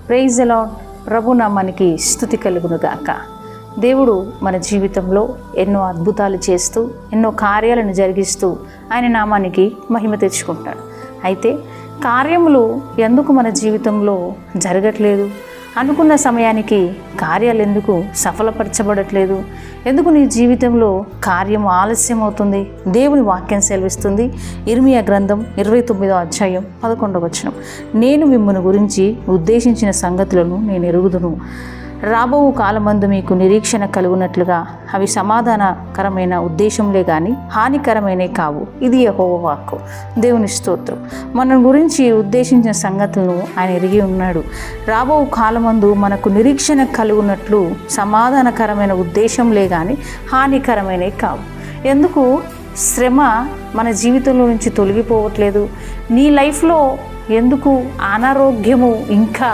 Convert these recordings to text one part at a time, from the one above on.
Praise the lord. ప్రభు నామానికి స్తుతి కలుగును గాక. దేవుడు మన జీవితంలో ఎన్నో అద్భుతాలు చేస్తూ ఎన్నో కార్యాలను జరిగిస్తూ ఆయన నామానికి మహిమ తెచ్చుకుంటాడు. అయితే కార్యములు ఎందుకు మన జీవితంలో జరగట్లేదు? అనుకున్న సమయానికి కార్యాలు ఎందుకు సఫలపరచబడట్లేదు? ఎందుకు నీ జీవితంలో కార్యం ఆలస్యం అవుతుంది? దేవుని వాక్యం సెలవిస్తుంది. ఇర్మియా గ్రంథం 29వ అధ్యాయం 11వ వచనం, నేను మిమ్మల్ని గురించి ఉద్దేశించిన సంగతులను నేను ఎరుగుదును, రాబో కాలమందు మీకు నిరీక్షణ కలుగునట్లుగా అవి సమాధానకరమైన ఉద్దేశంలే కానీ హానికరమైనవి కావు. ఇది యెహోవా వాక్కు. దేవుని స్తోత్రం. మన గురించి ఉద్దేశించిన సంగతులను ఆయన ఎరిగి ఉన్నాడు. రాబో కాలమందు మనకు నిరీక్షణ కలుగునట్లు సమాధానకరమైన ఉద్దేశంలే కానీ హానికరమైనవి కావు. ఎందుకు శ్రమ మన జీవితంలో నుంచి తొలగిపోవట్లేదు? నీ లైఫ్లో ఎందుకు అనారోగ్యము ఇంకా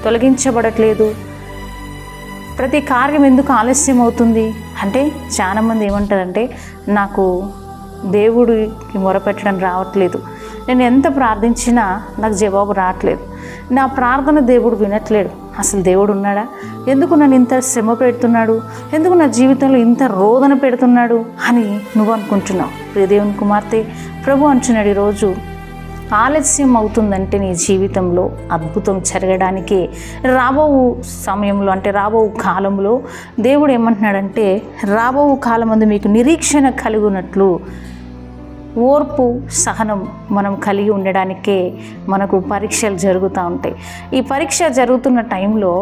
తొలగించబడట్లేదు? ప్రతి కార్యం ఎందుకు ఆలస్యం అవుతుంది అంటే, చాలామంది ఏమంటారంటే, నాకు దేవుడికి మొరపెట్టడం రావట్లేదు, నేను ఎంత ప్రార్థించినా నాకు జవాబు రావట్లేదు, నా ప్రార్థన దేవుడు వినట్లేడు, అసలు దేవుడు ఉన్నాడా? ఎందుకు నన్ను ఇంత శ్రమ పెడుతున్నాడు? ఎందుకు నా జీవితంలో ఇంత రోదన పెడుతున్నాడు అని నువ్వు అనుకుంటున్నావు. ప్రియ దేవుని కుమార్తె, ప్రభు అంటున్నాడు, ఈరోజు ఆలస్యం అవుతుందంటే నీ జీవితంలో అద్భుతం జరగడానికే రాబో సమయంలో, అంటే రాబో కాలంలో దేవుడు ఏమంటున్నాడంటే, రాబో కాలమందు మీకు నిరీక్షణ కలుగునట్లు ఓర్పు సహనం మనం కలిగి ఉండడానికే మనకు పరీక్షలు జరుగుతూ ఉంటాయి. ఈ పరీక్ష జరుగుతున్న టైంలో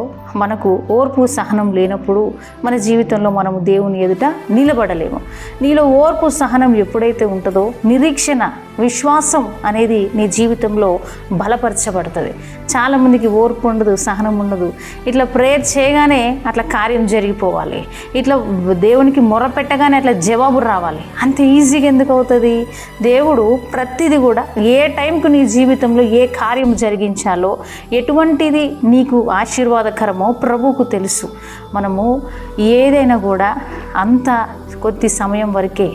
మనకు ఓర్పు సహనం లేనప్పుడు మన జీవితంలో మనము దేవుని ఎదుట నిలబడలేము. నీలో ఓర్పు సహనం ఎప్పుడైతే ఉంటుందో నిరీక్షణ, విశ్వాసం అనేది నీ జీవితంలో బలపరచబడుతుంది. చాలామందికి ఓర్పు ఉండదు, సహనం ఉండదు. ఇట్లా ప్రేయర్ చేయగానే అట్లా కార్యం జరిగిపోవాలి, ఇట్లా దేవునికి మొర పెట్టగానే అట్లా జవాబు రావాలి. అంత ఈజీగా ఎందుకు అవుతుంది? దేవుడు ప్రతిదీ కూడా ఏ టైంకు నీ జీవితంలో ఏ కార్యం జరిగించాలో, ఎటువంటిది నీకు ఆశీర్వాదకరమో ప్రభువుకు తెలుసు. మనము ఏదైనా కూడా అంత కొద్ది సమయం వరకే,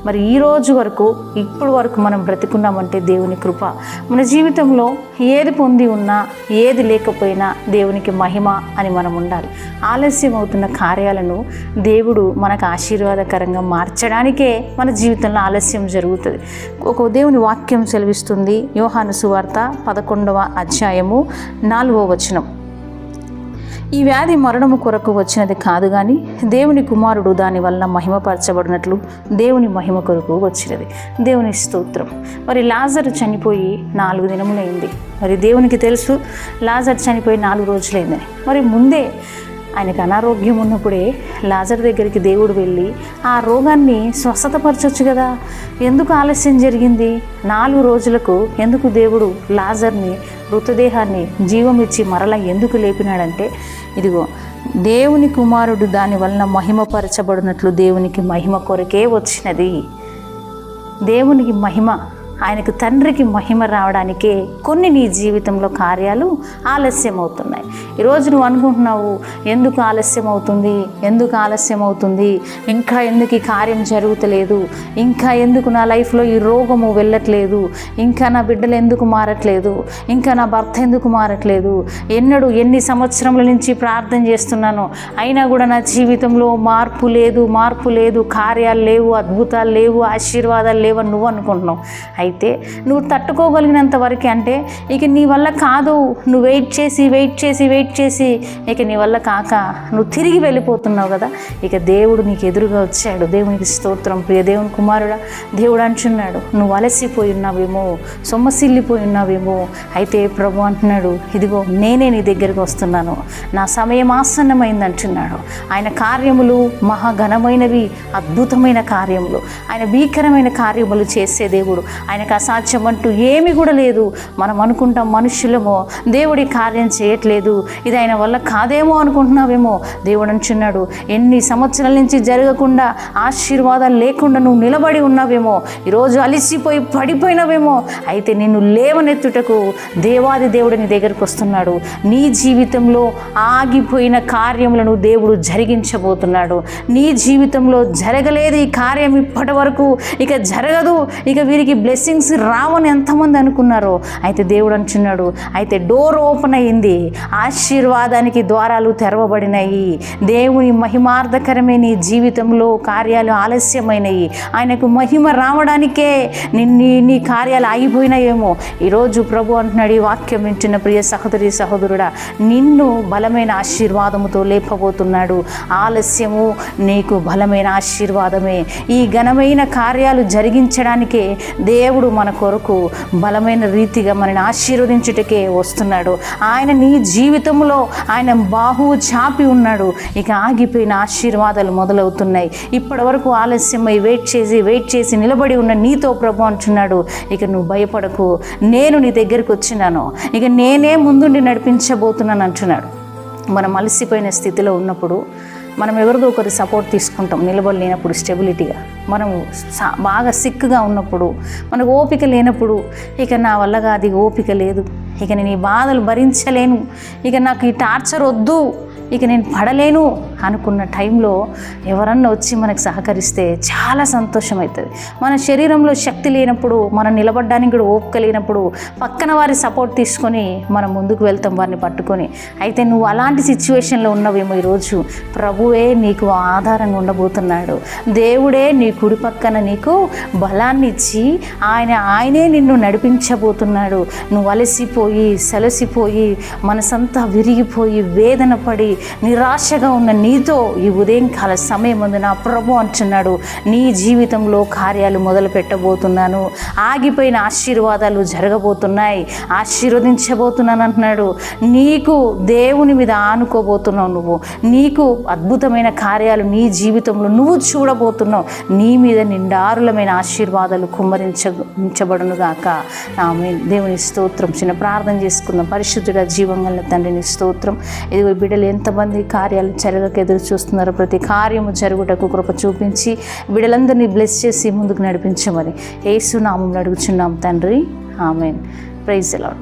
మరి ఈ రోజు వరకు, ఇప్పుడు వరకు మనం బ్రతికున్నామంటే దేవుని కృప. మన జీవితంలో ఏది పొంది ఉన్నా, ఏది లేకపోయినా దేవునికి మహిమ అని మనం ఉండాలి. ఆలస్యం అవుతున్న కార్యాలను దేవుడు మనకు ఆశీర్వాదకరంగా మార్చడానికే మన జీవితంలో ఆలస్యం జరుగుతుంది. ఒక దేవుని వాక్యం సెలవిస్తుంది. యోహాను సువార్త 11వ అధ్యాయము 4వ వచనం, ఈ వ్యాధి మరణము కొరకు వచ్చినది కాదు కానీ దేవుని కుమారుడు దాని వలన మహిమపరచబడినట్లు దేవుని మహిమ కొరకు వచ్చినది. దేవుని స్తోత్రం. మరి లాజరు చనిపోయి 4 దినములైంది. మరి దేవునికి తెలుసు లాజరు చనిపోయి 4 రోజులైందని. మరి ముందే ఆయనకు అనారోగ్యం ఉన్నప్పుడే లాజర్ దగ్గరికి దేవుడు వెళ్ళి ఆ రోగాన్ని స్వస్థతపరచొచ్చు కదా. ఎందుకు ఆలస్యం జరిగింది? 4 రోజులకు ఎందుకు దేవుడు లాజర్ని, మృతదేహాన్ని జీవం ఇచ్చి మరలా ఎందుకు లేపినాడంటే, ఇదిగో దేవుని కుమారుడు దాని వలన మహిమపరచబడినట్లు దేవునికి మహిమ కొరకే వచ్చినది. దేవునికి మహిమ, ఆయనకు తండ్రికి మహిమ రావడానికే కొన్ని నీ జీవితంలో కార్యాలు ఆలస్యం అవుతున్నాయి. ఈరోజు నువ్వు అనుకుంటున్నావు, ఎందుకు ఆలస్యం అవుతుంది, ఎందుకు ఆలస్యం అవుతుంది, ఇంకా ఎందుకు ఈ కార్యం జరుగుతలేదు, ఇంకా ఎందుకు నా లైఫ్లో ఈ రోగము వెళ్ళట్లేదు, ఇంకా నా బిడ్డలు ఎందుకు మారట్లేదు, ఇంకా నా భర్త ఎందుకు మారట్లేదు, ఎన్ని సంవత్సరముల నుంచి ప్రార్థన చేస్తున్నాను అయినా కూడా నా జీవితంలో మార్పు లేదు, కార్యాలు లేవు, అద్భుతాలు లేవు, ఆశీర్వాదాలు లేవని నువ్వు అనుకుంటున్నావు. అయితే నువ్వు తట్టుకోగలిగినంత వరకే, అంటే ఇక నీ వల్ల కాదు, నువ్వు వెయిట్ చేసి ఇక నీ వల్ల కాక నువ్వు తిరిగి వెళ్ళిపోతున్నావు కదా. ఇక దేవుడు నీకు ఎదురుగా వచ్చాడు. దేవునికి స్తోత్రం. ప్రియ దేవుని కుమారుడా, దేవుడు అంటున్నాడు, నువ్వు అలసిపోయి ఉన్నావేమో, సొమ్మసిల్లిపోయి ఉన్నావేమో. అయితే ప్రభు అంటున్నాడు, ఇదిగో నేనే నీ దగ్గరికి వస్తున్నాను, నా సమయం ఆసన్నమైంది అంటున్నాడు. ఆయన కార్యములు మహాఘనమైనవి, అద్భుతమైన కార్యములు, ఆయన భీకరమైన కార్యములు చేసే దేవుడు. ఆయనకు అసాధ్యం అంటూ ఏమీ కూడా లేదు. మనం అనుకుంటాం మనుషులమో దేవుడి కార్యం చేయట్లేదు, ఇది ఆయన వల్ల కాదేమో అనుకుంటున్నావేమో. దేవుడు అంటున్నాడు, ఎన్ని సంవత్సరాల నుంచి జరగకుండా, ఆశీర్వాదాలు లేకుండా నువ్వు నిలబడి ఉన్నావేమో, ఈరోజు అలిసిపోయి పడిపోయినావేమో. అయితే నిన్ను లేవనెత్తుటకు దేవాది దేవుడు నీ దగ్గరికి వస్తున్నాడు. నీ జీవితంలో ఆగిపోయిన కార్యములను దేవుడు జరిగించబోతున్నాడు. నీ జీవితంలో జరగలేదు ఈ కార్యం ఇప్పటి వరకు, ఇక జరగదు, ఇక వీరికి బ్లెస్సింగ్ బ్లెస్సింగ్స్ రావని ఎంతమంది అనుకున్నారో, అయితే దేవుడు అంటున్నాడు, అయితే డోర్ ఓపెన్ అయ్యింది, ఆశీర్వాదానికి ద్వారాలు తెరవబడినాయి. దేవుని మహిమార్థకరమే నీ జీవితంలో కార్యాలు ఆలస్యమైనవి. ఆయనకు మహిమ రావడానికే నీ కార్యాలు ఆగిపోయినాయేమో. ఈరోజు ప్రభు అంటున్నాడు, ఈ వాక్యం వింటున్న ప్రియ సహోదరి సహోదరుడా, నిన్ను బలమైన ఆశీర్వాదముతో లేపబోతున్నాడు. ఆలస్యము నీకు బలమైన ఆశీర్వాదమే. ఈ ఘనమైన కార్యాలు జరిగించడానికే దేవుడు మన కొరకు బలమైన రీతిగా మనని ఆశీర్వదించుటకే వస్తున్నాడు. ఆయన నీ జీవితంలో ఆయన బాహువు చాపి ఉన్నాడు. ఇక ఆగిపోయిన ఆశీర్వాదాలు మొదలవుతున్నాయి. ఇప్పటి వరకు ఆలస్యమై వెయిట్ చేసి నిలబడి ఉన్న నీతో ప్రభు అంటున్నాడు, ఇక నువ్వు భయపడకు, నేను నీ దగ్గరికి వచ్చినాను, ఇక నేనే ముందుండి నడిపించబోతున్నాను అంటున్నాడు. మనం అలసిపోయిన స్థితిలో ఉన్నప్పుడు మనం ఎవరిదో ఒకరి సపోర్ట్ తీసుకుంటాం. నిలబడలేనప్పుడు స్టెబిలిటీగా, మనము బాగా సిక్గా ఉన్నప్పుడు, మనకు ఓపిక లేనప్పుడు, ఇక నా వల్లగా అది ఓపిక లేదు, ఇక నేను ఈ బాధలు భరించలేను, ఇక నాకు ఈ టార్చర్ వద్దు, ఇక నేను పడలేను అనుకున్న టైంలో ఎవరన్నా వచ్చి మనకు సహకరిస్తే చాలా సంతోషం అవుతుంది. మన శరీరంలో శక్తి లేనప్పుడు, మనం నిలబడడానికి కూడా ఓపిక లేనప్పుడు పక్కన వారి సపోర్ట్ తీసుకొని మనం ముందుకు వెళ్తాం, వారిని పట్టుకొని. అయితే నువ్వు అలాంటి సిచ్యువేషన్లో ఉన్నవేమో, ఈరోజు ప్రభువే నీకు ఆధారంగా ఉండబోతున్నాడు. దేవుడే నీ కుడి పక్కన నీకు బలాన్ని ఇచ్చి ఆయనే నిన్ను నడిపించబోతున్నాడు. నువ్వు అలసిపోయి సలసిపోయి మనసంతా విరిగిపోయి వేదన పడి నిరాశగా ఉన్న నీతో ఈ ఉదయంకాల సమయం ముందు నా ప్రభు అంటున్నాడు, నీ జీవితంలో కార్యాలు మొదలు పెట్టబోతున్నాను, ఆగిపోయిన ఆశీర్వాదాలు జరగబోతున్నాయి, ఆశీర్వదించబోతున్నాను అంటున్నాడు. నీకు దేవుని మీద ఆనుకోబోతున్నావు, నువ్వు నీకు అద్భుతమైన కార్యాలు నీ జీవితంలో నువ్వు చూడబోతున్నావు. నీ మీద నిండారులమైన ఆశీర్వాదాలు కుమ్మరించబడును గాక. ఆమేన్. దేవుని స్తోత్రం. చిన్న ప్రార్థన చేసుకుందాం. పరిశుద్ధుడ జీవంగల తండ్రిని స్తోత్రం. ఇదిగో బిడ్డలు ఎంతమంది కార్యాలు జరగక ఎదురు చూస్తున్నారో, ప్రతి కార్యము జరుగుటకు కృప చూపించి బిడ్డలందరినీ బ్లెస్ చేసి ముందుకు నడిపించమని యేసు నామములో అడుగుచున్నాం తండ్రి. ఆమేన్. Praise the lord.